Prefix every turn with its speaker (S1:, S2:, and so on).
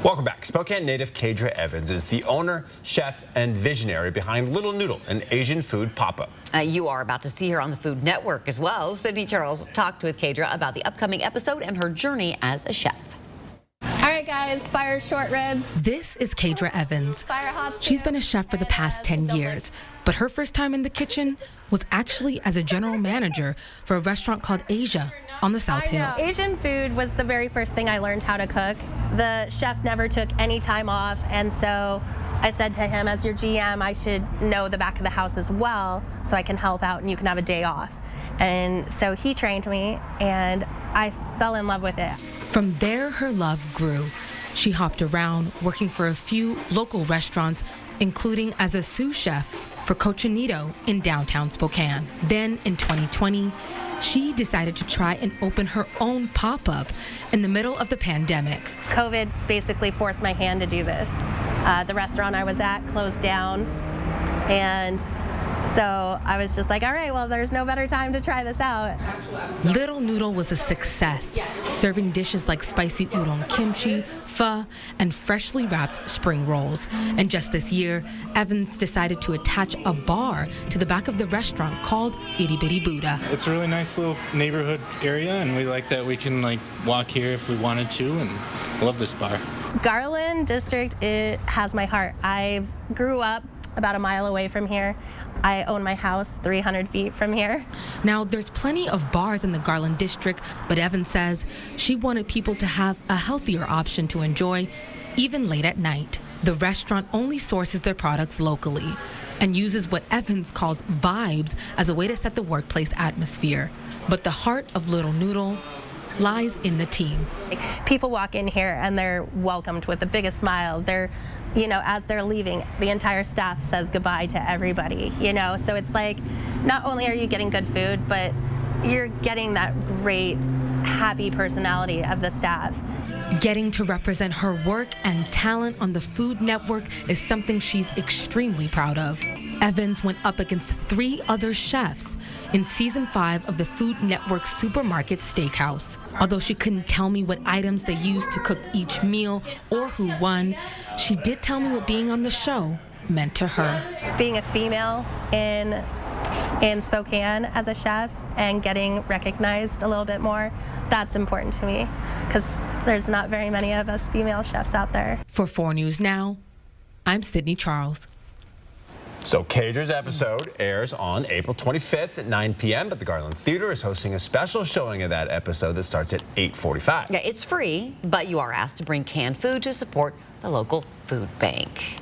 S1: Welcome back. Spokane native Kadra Evans is the owner, chef, and visionary behind Little Noodle, an Asian food pop-up.
S2: You are about to see her on the Food Network as well. Sydney Charles talked with Kadra about the upcoming episode and her journey as a chef.
S3: All right, guys, fire short ribs.
S4: This is Kadra Evans.
S3: Fire hot.
S4: She's been a chef for the past 10 years, but her first time in the kitchen was actually as a general manager for a restaurant called Asia on the South Hill.
S3: Asian food was the very first thing I learned how to cook. The chef never took any time off, and so I said to him, as your GM, I should know the back of the house as well so I can help out and you can have a day off. And so he trained me, and I fell in love with it.
S4: From there, her love grew. She hopped around, working for a few local restaurants, including as a sous chef for Cochinito in downtown Spokane. Then in 2020, she decided to try and open her own pop-up in the middle of the pandemic.
S3: COVID basically forced my hand to do this. The restaurant I was at closed down, and so I was just like, all right, well, there's no better time to try this out.
S4: Little Noodle was a success, serving dishes like spicy udon kimchi, pho, and freshly wrapped spring rolls. And just this year, Evans decided to attach a bar to the back of the restaurant called Itty Bitty Buddha.
S5: It's a really nice little neighborhood area, and we like that we can walk here if we wanted to, and I love this bar.
S3: Garland district, it has my heart. I grew up about a mile away from here. I own my house 300 feet from here.
S4: Now, there's plenty of bars in the Garland district, but Evans says she wanted people to have a healthier option to enjoy, even late at night. The restaurant only sources their products locally and uses what Evans calls vibes as a way to set the workplace atmosphere. But the heart of Little Noodle lies in the team.
S3: People walk in here and they're welcomed with the biggest smile. As they're leaving, the entire staff says goodbye to everybody, So it's like, not only are you getting good food, but you're getting that great, happy personality of the staff.
S4: Getting to represent her work and talent on the Food Network is something she's extremely proud of. Evans went up against 3 other chefs in season 5 of the Food Network's Supermarket Stakeout. Although she couldn't tell me what items they used to cook each meal or who won, she did tell me what being on the show meant to her.
S3: Being a female in Spokane as a chef and getting recognized a little bit more, that's important to me because there's not very many of us female chefs out there.
S4: For 4 News Now, I'm Sydney Charles.
S1: So Kadra's episode airs on April 25th at 9 p.m., but the Garland Theater is hosting a special showing of that episode that starts at 8:45.
S2: Yeah, it's free, but you are asked to bring canned food to support the local food bank.